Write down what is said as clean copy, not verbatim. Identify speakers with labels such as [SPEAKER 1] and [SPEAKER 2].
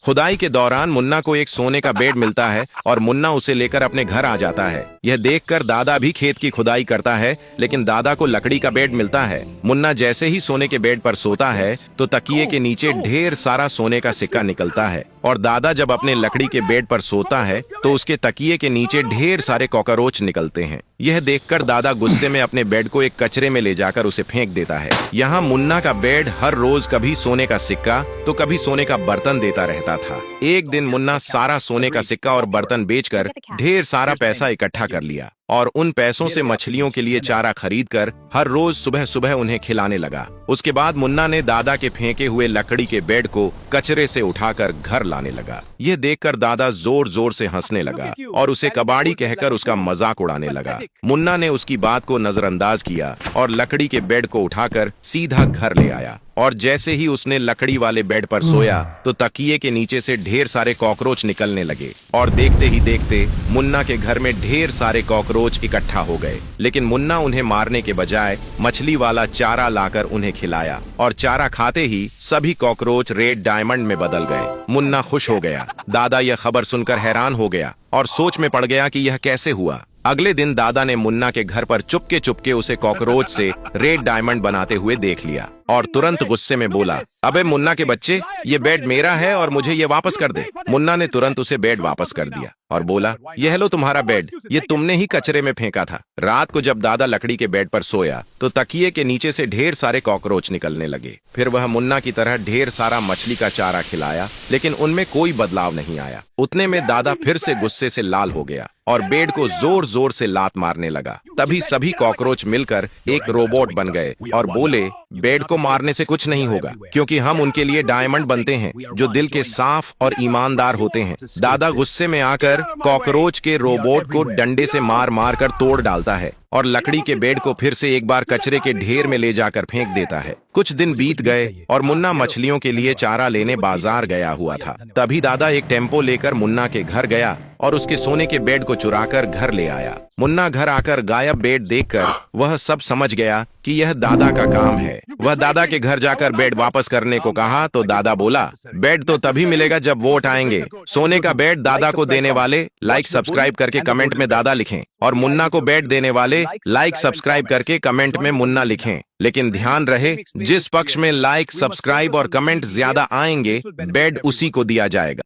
[SPEAKER 1] खुदाई के दौरान मुन्ना को एक सोने का बेड मिलता है और मुन्ना उसे लेकर अपने घर आ जाता है। यह देखकर दादा भी खेत की खुदाई करता है, लेकिन दादा को लकड़ी का बेड मिलता है। मुन्ना जैसे ही सोने के बेड पर सोता है तो तकिए के नीचे ढेर सारा सोने का सिक्का निकलता है, और दादा जब अपने लकड़ी के बेड पर सोता है तो उसके तकिए के नीचे ढेर सारे कॉकरोच निकलते हैं। यह देखकर दादा गुस्से में अपने बेड को एक कचरे में ले जाकर उसे फेंक देता है। यहाँ मुन्ना का बेड हर रोज कभी सोने का सिक्का तो कभी सोने का बर्तन देता रहता था। एक दिन मुन्ना सारा सोने का सिक्का और बर्तन बेचकर ढेर सारा पैसा इकट्ठा कर लिया और उन पैसों से मछलियों के लिए चारा खरीदकर हर रोज सुबह सुबह उन्हें खिलाने लगा। उसके बाद मुन्ना ने दादा के फेंके हुए लकड़ी के बेड को कचरे से उठाकर घर लाने लगा। यह देखकर दादा जोर जोर से हंसने लगा और उसे कबाड़ी कहकर उसका मजाक उड़ाने लगा। मुन्ना ने उसकी बात को नजरअंदाज किया और लकड़ी के बेड को उठाकर सीधा घर ले आया, और जैसे ही उसने लकड़ी वाले बेड पर सोया तो तकिए के नीचे से ढेर सारे कॉकरोच निकलने लगे, और देखते ही देखते मुन्ना के घर में ढेर सारे कॉकरोच इकट्ठा हो गए। लेकिन मुन्ना उन्हें मारने के बजाय मछली वाला चारा लाकर उन्हें खिलाया, और चारा खाते ही सभी कॉकरोच रेड डायमंड में बदल गए। मुन्ना खुश हो गया। दादा यह खबर सुनकर हैरान हो गया और सोच में पड़ गया कि यह कैसे हुआ। अगले दिन दादा ने मुन्ना के घर पर चुपके चुपके उसे कॉकरोच से रेड डायमंड बनाते हुए देख लिया और तुरंत गुस्से में बोला, अबे मुन्ना के बच्चे, ये बेड मेरा है और मुझे ये वापस कर दे। मुन्ना ने तुरंत उसे बेड वापस कर दिया और बोला, यह लो तुम्हारा बेड, ये तुमने ही कचरे में फेंका था। रात को जब दादा लकड़ी के बेड पर सोया तो तकिए के नीचे से ढेर सारे कॉकरोच निकलने लगे। फिर वह मुन्ना की तरह ढेर सारा मछली का चारा खिलाया, लेकिन उनमें कोई बदलाव नहीं आया। उतने में दादा फिर से गुस्से से लाल हो गया और बेड को जोर जोर से लात मारने लगा। तभी सभी कॉकरोच मिलकर एक रोबोट बन गए और बोले, बेड को मारने से कुछ नहीं होगा, क्योंकि हम उनके लिए डायमंड बनते हैं जो दिल के साफ और ईमानदार होते हैं। दादा गुस्से में आकर कॉकरोच के रोबोट को डंडे से मार मार कर तोड़ डालता है और लकड़ी के बेड को फिर से एक बार कचरे के ढेर में ले जाकर फेंक देता है। कुछ दिन बीत गए और मुन्ना मछलियों के लिए चारा लेने बाजार गया हुआ था। तभी दादा एक टेम्पो लेकर मुन्ना के घर गया और उसके सोने के बेड को चुराकर घर ले आया। मुन्ना घर आकर गायब बेड देखकर वह सब समझ गया कि यह दादा का काम है। वह दादा के घर जाकर बेड वापस करने को कहा तो दादा बोला, बेड तो तभी मिलेगा जब वोट आएंगे। सोने का बेड दादा को देने वाले लाइक सब्सक्राइब करके कमेंट में दादा लिखें, और मुन्ना को बेड देने वाले लाइक सब्सक्राइब करके कमेंट में मुन्ना लिखें। लेकिन ध्यान रहे, जिस पक्ष में लाइक सब्सक्राइब और कमेंट ज्यादा आएंगे बेड उसी को दिया जाएगा।